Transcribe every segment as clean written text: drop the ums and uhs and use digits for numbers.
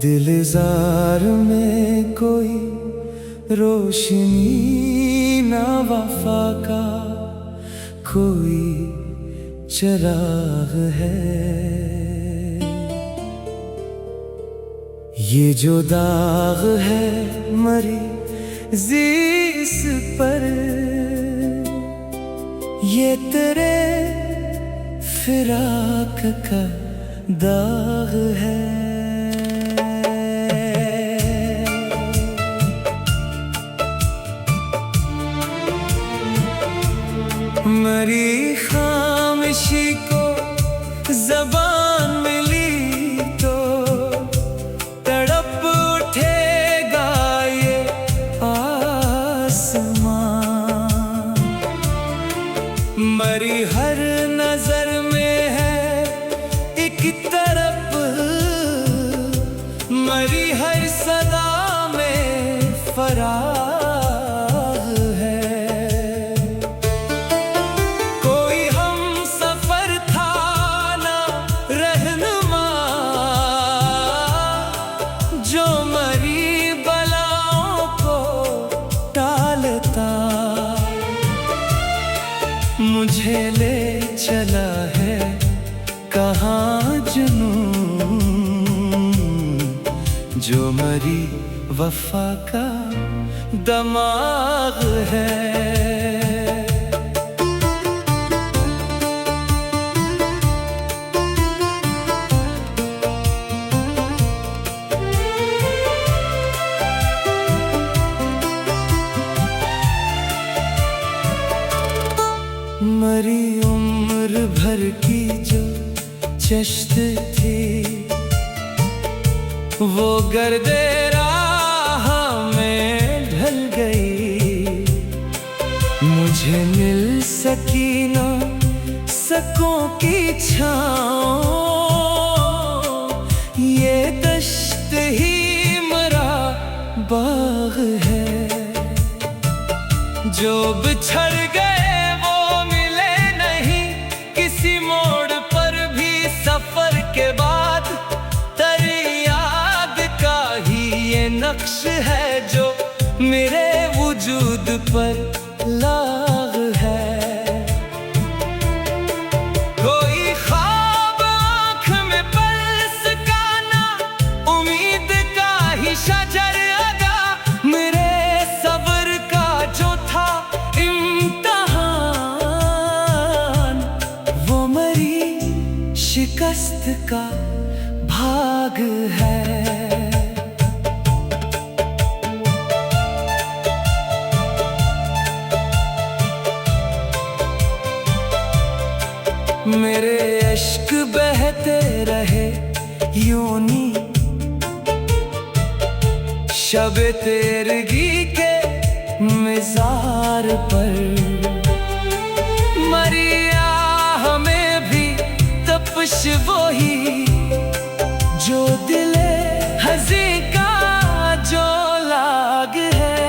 दिलजार में कोई रोशनी ना वफा का कोई चिराग है। ये जो दाग है मरी जिस पर, ये तेरे फिराक का दाग है। मरी खामोशी को ज़बान मिली तो तड़प उठेगा ये आसमां। मरी हर नजर में है एक तरफ, मरी हर सदा में फराग है। जो मरी बलाओं को टालता मुझे ले चला है कहाँ जुनून। जो मरी वफा का दमाग है। मरी उम्र भर की जो चश्त थी वो गर्दे राह में ढल गई। मुझे मिल सकी ना सकों की छाँव, ये दश्त ही मरा बाग है। जो बिछड़ गए मोड़ पर भी सफर के बाद, तेरी याद का ही ये नक्श है जो मेरे वजूद पर लाग है। कोई ख्वाब आँख में पलसकाना, उम्मीद का ही शजर अगा, मेरे सब्र का जो था शिकस्त का भाग है। मेरे अश्क बहते रहे यूं नी शब तेरगी के मिज़ार पर। मरिया हमें भी तपश वही जो दिले हज़ी का जो लाग है।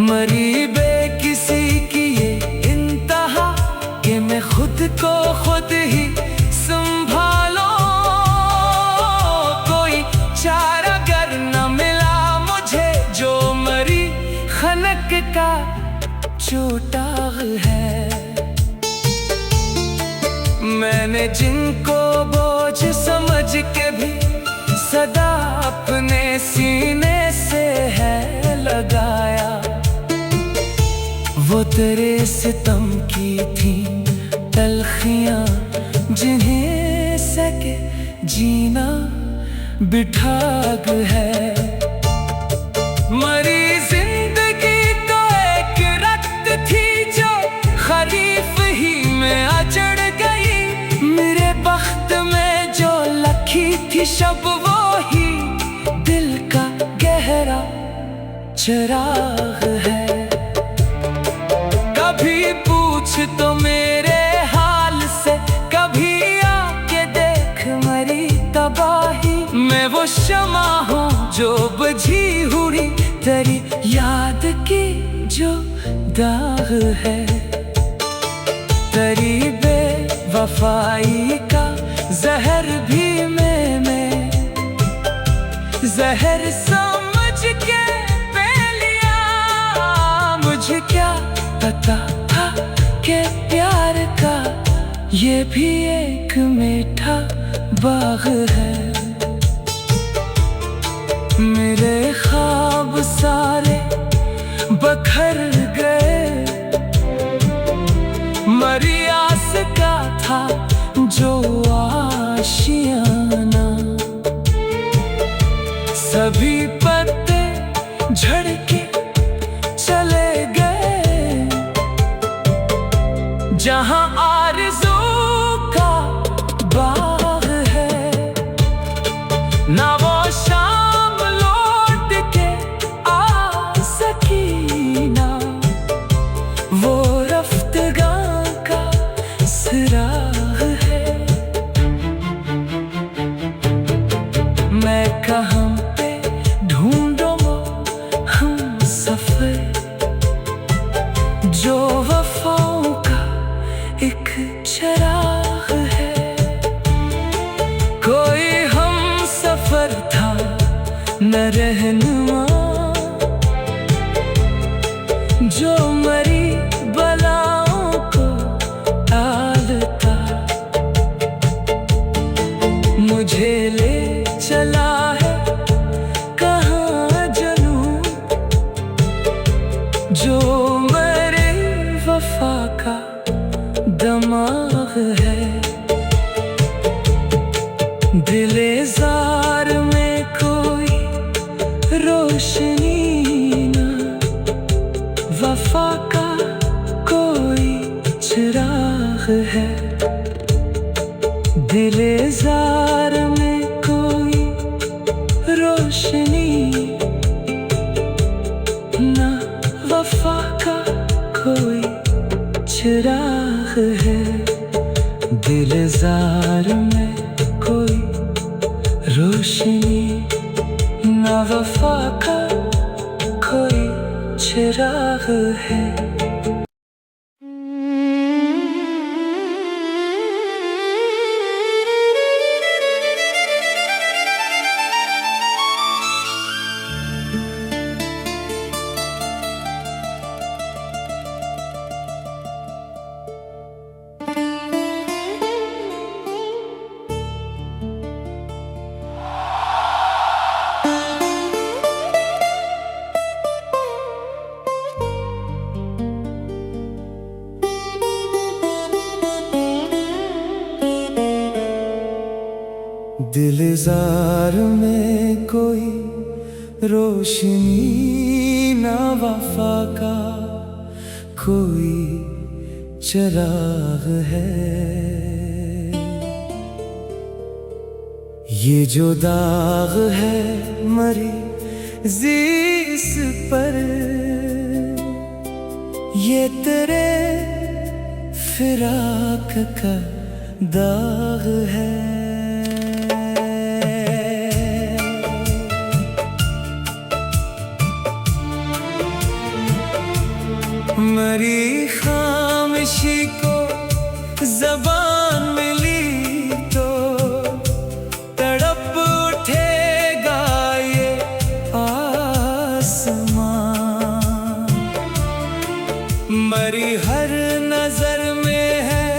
मरी बेकिसी की ये इंतहा कि मैं खुद को खुद ही संभालो। कोई चारा गर न मिला मुझे, जो मरी खनक का चोटाग है। मैंने जिनको बोझ समझ के भी सदा अपने सीने से है लगाया, वो तेरे सितम की थी तलखियां जिन्हें सके जीना बिठाग है। मरी जिंदगी तो एक रक्त थी जो खरीफ ही में अजड़ गई। मेरे बख्त में जो लखी थी शब वो ही दिल का गहरा चिराग है। कभी पूछ तो मेरे हाल से, कभी आके देख मरी तबाही। मैं वो शमा हूँ जो बुझी हुई तेरी याद की जो दाग है। तेरी बेवफाई का जहर भी मैं जहर समझ के पी लिया। मुझे क्या पता था कि प्यार का ये भी एक मीठा बाग है। मेरे ख्वाब सारे बखर गए, मरी आस का था जो आशियाना। सभी पत्ते झड़ के चले गए, जहां आरज़ू का बाग है। ना वो शाम लौट के आ सकी, ना वो रफ्तगां का सुराग है। मैं कहाँ पे ढूंढूं हम सफर, जो वफाओं का एक चराग है। कोई हम सफर था न रहनुमा, जो मरी बलाओं को टालता। मुझे ले चला है कहाँ जनूं, जो मेरे वफा का दमाग है। दिले जार में कोई रोशनी ना, वफा का कोई चिराग है। दिले जार में कोई रोशनी ना, वफा का कोई चिराग है। दिलजार में कोई रोशनी ना, वफा का कोई चिराग है। दिलजार में कोई रोशनी ना, वफा का कोई चिराग है। ये जो दाग है मरी जिस पर, ये तेरे फिराक का दाग है। मरी खामोशी को ज़बान मिली तो तड़प उठेगा ये आसमां। मरी हर नजर में है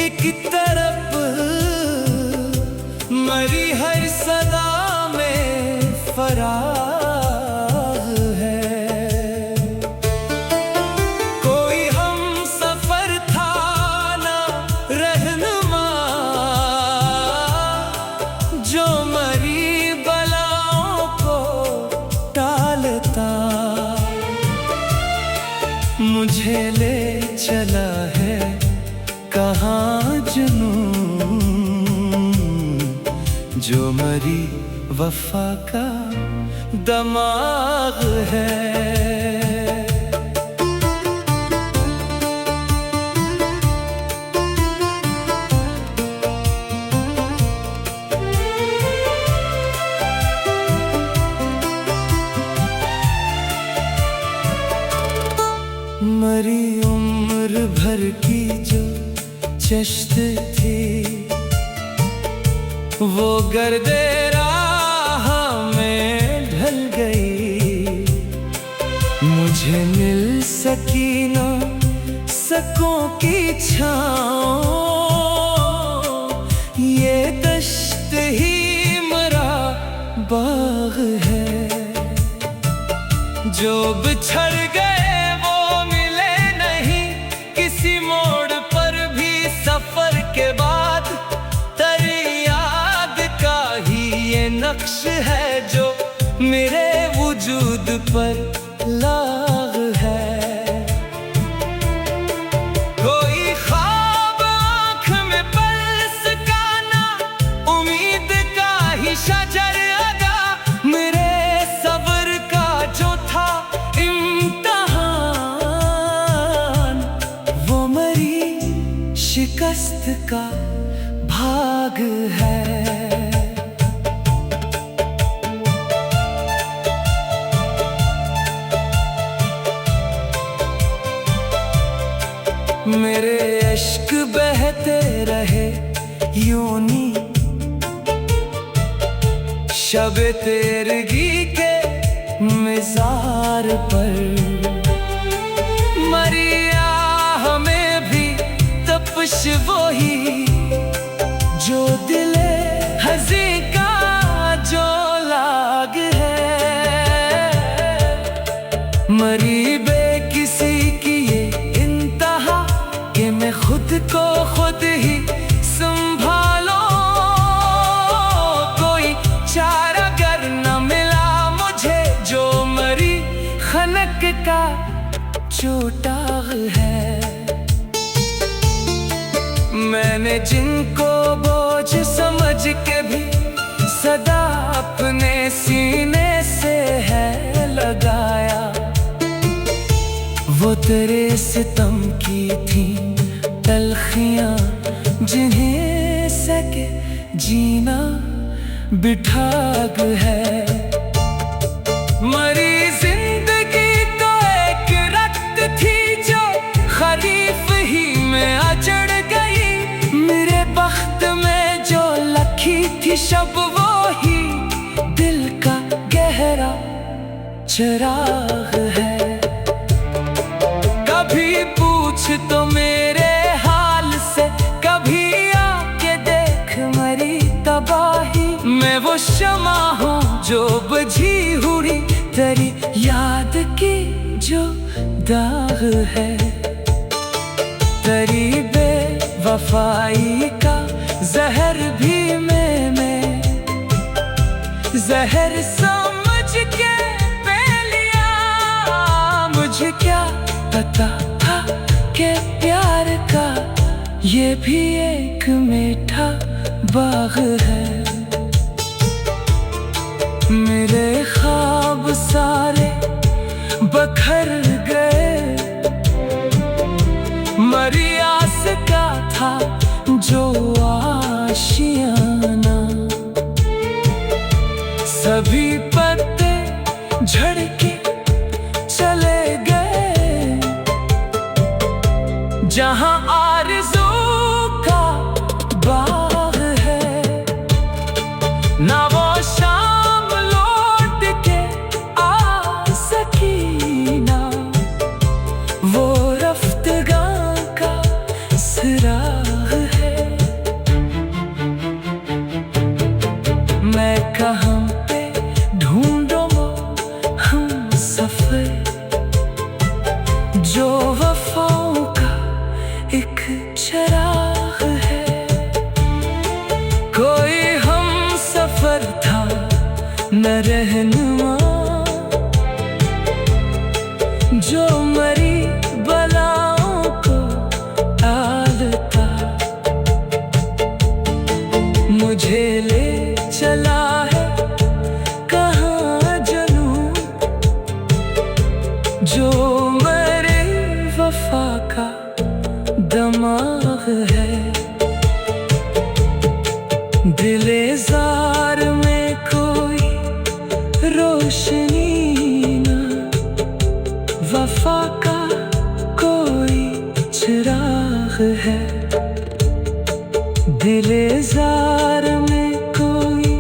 एक तरफ, मरी हर सदा में फराग है। मुझे ले चला है कहाँ जुनून, जो मरी वफा का दमाग है। मरी उम्र भर की जो चश्त थी, वो गर्दे राह मुझे मिल सकी न सकों की छाँव, ये दश्त ही मेरा बाग है। जो बिछड़ गए वो मिले नहीं किसी मोड़ पर भी सफर के बाद, तेरी याद का ही ये नक्श है जो मेरे वजूद पर लाग है। कोई ख्वाब आँख में पलसकाना, उम्मीद का ही शजर अगा, मेरे सब्र का जो था इम्तिहान, वो मरी शिकस्त का भाग है। मेरे इश्क बहते रहे यूं नी शब तेरगी के मिज़ार पर, मरिया हमें भी तपश वही जो दिले हज़ी का जो लाग है। मरी बेकिसी की ये इंतहा कि मैं खुद को खुद ही संभालो, कोई चारागर न मिला मुझे जो मरी खनक का चोटाग है। मैंने जिनको बोझ समझ के भी सदा अपने सीने से है लगाया, वो तेरे सितम की थी तलखियाँ जिन्हें सके जीना बिठाग है। मरी जिंदगी तो एक रक्त थी जो खरीफ ही में अजड़ गई, मेरे बख्त में जो लखी थी शब वो ही दिल का गहरा चिराग है। कभी पूछ तो मेरे हाल से, कभी आके देख मरी तबाही, मैं वो शमा हूँ जो बुझी हुई तेरी याद की जो दाग है। तेरी बेवफाई का जहर भी मैं जहर समझ के पी लिया, मुझे क्या पता था कि प्यार का ये भी एक मीठा बाग है। मेरे ख्वाब सारे बखर गए, मरी आस का था जो आशियाना, सभी पत्ते झड़ के चले गए, जहां आरज़ू का बाग है। ना वो शाम लौट के आ सकी, ना वो रफ्तगां का सुराग है। मैं कहाँ पे ढूंढूं हम सफर जो वफाओं का एक चिराग है। कोई हम सफर था न रहनुमा जो मरी बलाओं को टालता, मुझे ले चला है कहाँ जुनून जो मेरे वफा का दमाग है। दिले जार में कोई रोशनी न, वफा का कोई चिराग है। दिले जार में कोई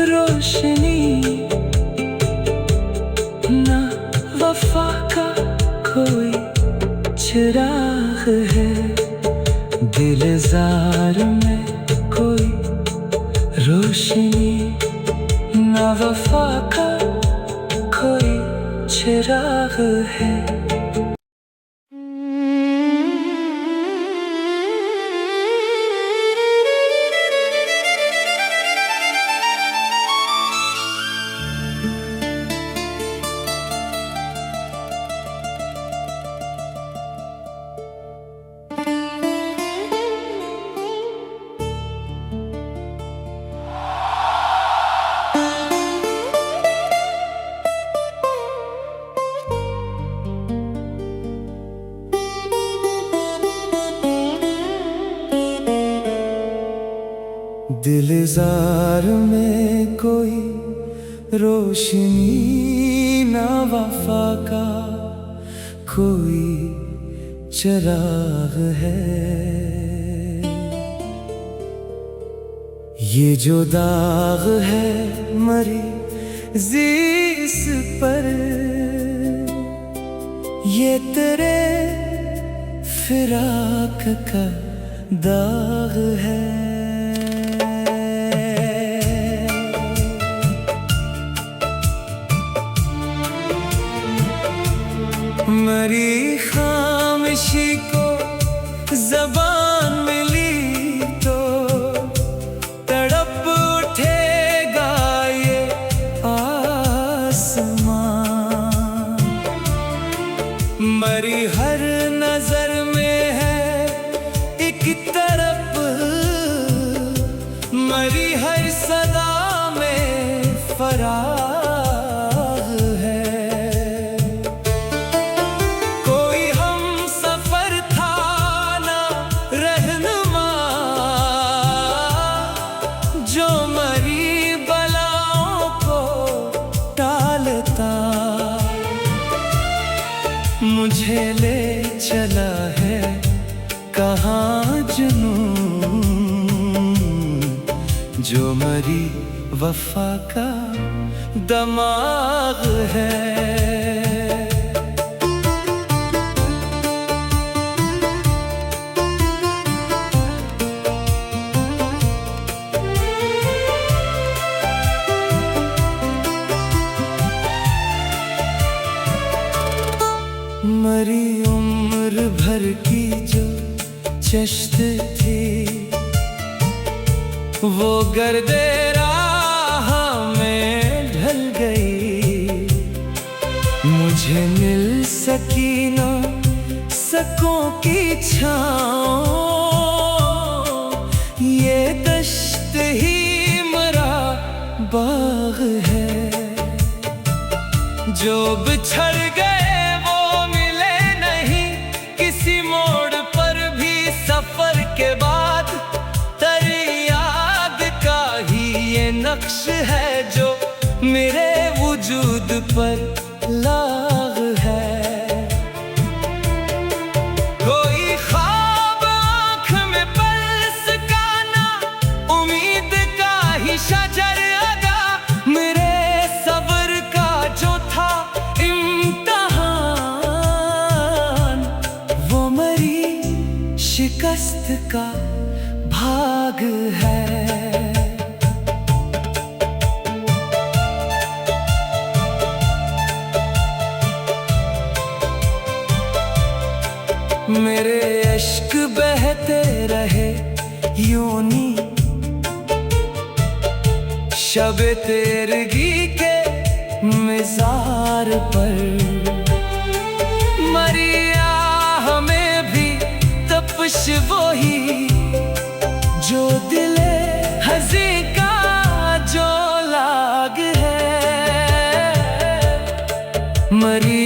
रोशनी न, वफा चिराग है। दिलजार में कोई रोशनी, ना वफा का कोई चिराग है। दिलजार में कोई रोशनी, ना वफा का कोई चिराग है। ये जो दाग है मरी जिस पर, ये तेरे फिराक का दाग है। मरी खामोशी को ज़बान मिली तो तड़प उठेगा ये आसमां। मरी हर नजर में है एक तरफ, मरी हर सदा में फराग है। जो मरी बलाओं को टालता, मुझे ले चला है कहाँ जुनून। जो मरी वफा का दमाग है। मरी उम्र भर की जो चश्त थी, वो गर्दे राह में ढल गई। मुझे मिल सकी न सकों की छाँव, ये दश्त ही मरा बाग है। जो बिछड़ गए मोड़ पर भी सफर के बाद, तेरी याद का ही ये नक्श है जो मेरे वजूद पर लाग है। कोई ख्वाब आँख में पल्स का ना, उम्मीद का ही शजर अदा, मेरे सब्र का जो था शिकस्त का भाग है। मेरे अश्क बहते रहे यूं नी, शब तेरगी के मिज़ार पर। मरिया हमें भी तपश वही, जो दिले हज़ी का जो लाग है। मरी